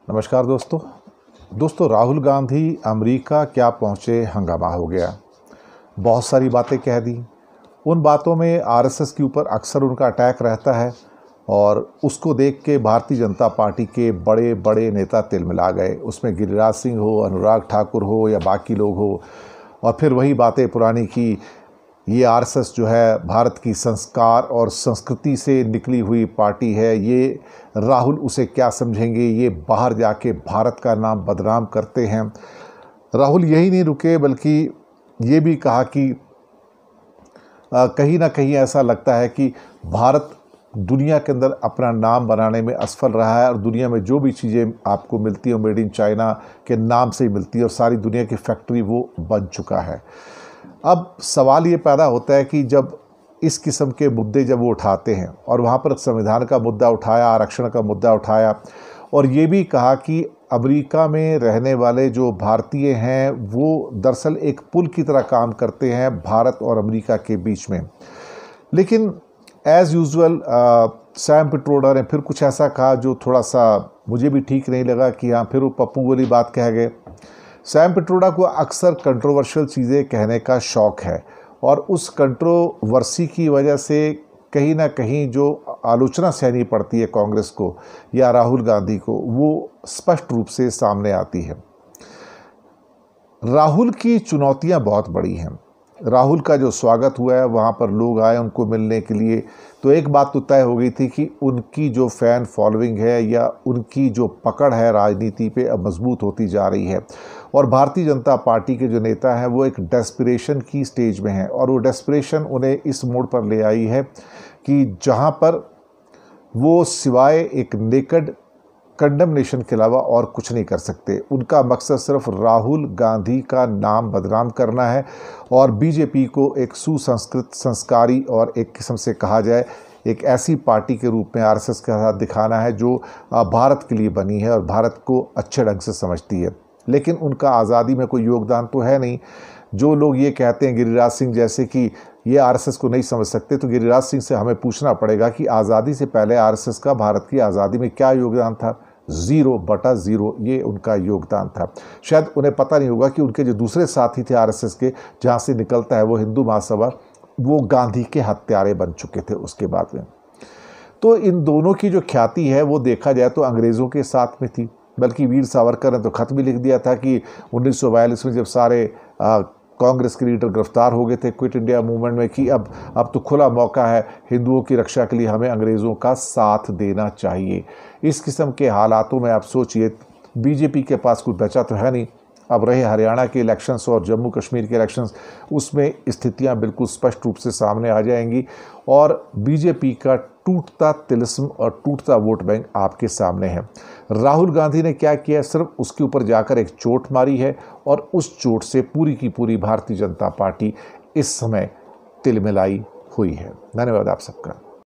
नमस्कार दोस्तों राहुल गांधी अमेरिका क्या पहुंचे, हंगामा हो गया। बहुत सारी बातें कह दी। उन बातों में आरएसएस के ऊपर अक्सर उनका अटैक रहता है और उसको देख के भारतीय जनता पार्टी के बड़े बड़े नेता तिलमिला गए। उसमें गिरिराज सिंह हो, अनुराग ठाकुर हो या बाकी लोग हो। और फिर वही बातें पुरानी की ये आरएसएस जो है भारत की संस्कार और संस्कृति से निकली हुई पार्टी है, ये राहुल उसे क्या समझेंगे, ये बाहर जाके भारत का नाम बदनाम करते हैं। राहुल यही नहीं रुके बल्कि ये भी कहा कि कहीं ना कहीं ऐसा लगता है कि भारत दुनिया के अंदर अपना नाम बनाने में असफल रहा है और दुनिया में जो भी चीज़ें आपको मिलती हैं मेड इन चाइना के नाम से ही मिलती है और सारी दुनिया की फैक्ट्री वो बन चुका है। अब सवाल ये पैदा होता है कि जब इस किस्म के मुद्दे जब वो उठाते हैं और वहाँ पर संविधान का मुद्दा उठाया, आरक्षण का मुद्दा उठाया और ये भी कहा कि अमेरिका में रहने वाले जो भारतीय हैं वो दरअसल एक पुल की तरह काम करते हैं भारत और अमेरिका के बीच में। लेकिन एज़ यूजुअल सैम पिट्रोडा ने फिर कुछ ऐसा कहा जो थोड़ा सा मुझे भी ठीक नहीं लगा कि हाँ फिर वो पप्पू वाली बात कह गए। सैम पिट्रोडा को अक्सर कंट्रोवर्शियल चीज़ें कहने का शौक़ है और उस कंट्रोवर्सी की वजह से कहीं ना कहीं जो आलोचना सहनी पड़ती है कांग्रेस को या राहुल गांधी को, वो स्पष्ट रूप से सामने आती है। राहुल की चुनौतियां बहुत बड़ी हैं। राहुल का जो स्वागत हुआ है, वहाँ पर लोग आए उनको मिलने के लिए, तो एक बात तो तय हो गई थी कि उनकी जो फ़ैन फॉलोइंग है या उनकी जो पकड़ है राजनीति पे अब मजबूत होती जा रही है। और भारतीय जनता पार्टी के जो नेता हैं वो एक डेस्परेशन की स्टेज में हैं और वो डेस्परेशन उन्हें इस मोड़ पर ले आई है कि जहाँ पर वो सिवाय एक नेकेड कंडमनेशन के अलावा और कुछ नहीं कर सकते। उनका मकसद सिर्फ राहुल गांधी का नाम बदनाम करना है और बीजेपी को एक सुसंस्कृत, संस्कारी और एक किस्म से कहा जाए एक ऐसी पार्टी के रूप में आरएसएस के साथ दिखाना है जो भारत के लिए बनी है और भारत को अच्छे ढंग से समझती है। लेकिन उनका आज़ादी में कोई योगदान तो है नहीं। जो लोग ये कहते हैं गिरिराज सिंह जैसे कि ये आरएसएस को नहीं समझ सकते, तो गिरिराज सिंह से हमें पूछना पड़ेगा कि आज़ादी से पहले आरएसएस का भारत की आज़ादी में क्या योगदान था। 0/0 ये उनका योगदान था। शायद उन्हें पता नहीं होगा कि उनके जो दूसरे साथी थे आरएसएस के, जहाँ से निकलता है वो हिंदू महासभा, वो गांधी के हत्यारे बन चुके थे उसके बाद में। तो इन दोनों की जो ख्याति है वो देखा जाए तो अंग्रेज़ों के साथ में थी, बल्कि वीर सावरकर ने तो खत भी लिख दिया था कि 1942 में जब सारे कांग्रेस के लीडर गिरफ्तार हो गए थे क्विट इंडिया मूवमेंट में कि अब तो खुला मौका है हिंदुओं की रक्षा के लिए, हमें अंग्रेज़ों का साथ देना चाहिए। इस किस्म के हालातों में आप सोचिए, बीजेपी के पास कुछ बचा तो है नहीं। अब रहे हरियाणा के इलेक्शंस और जम्मू कश्मीर के इलेक्शंस, उसमें स्थितियां बिल्कुल स्पष्ट रूप से सामने आ जाएंगी और बीजेपी का टूटता तिलिस्म और टूटता वोट बैंक आपके सामने है। राहुल गांधी ने क्या किया, सिर्फ उसके ऊपर जाकर एक चोट मारी है और उस चोट से पूरी की पूरी भारतीय जनता पार्टी इस समय तिलमिलाई हुई है। धन्यवाद आप सबका।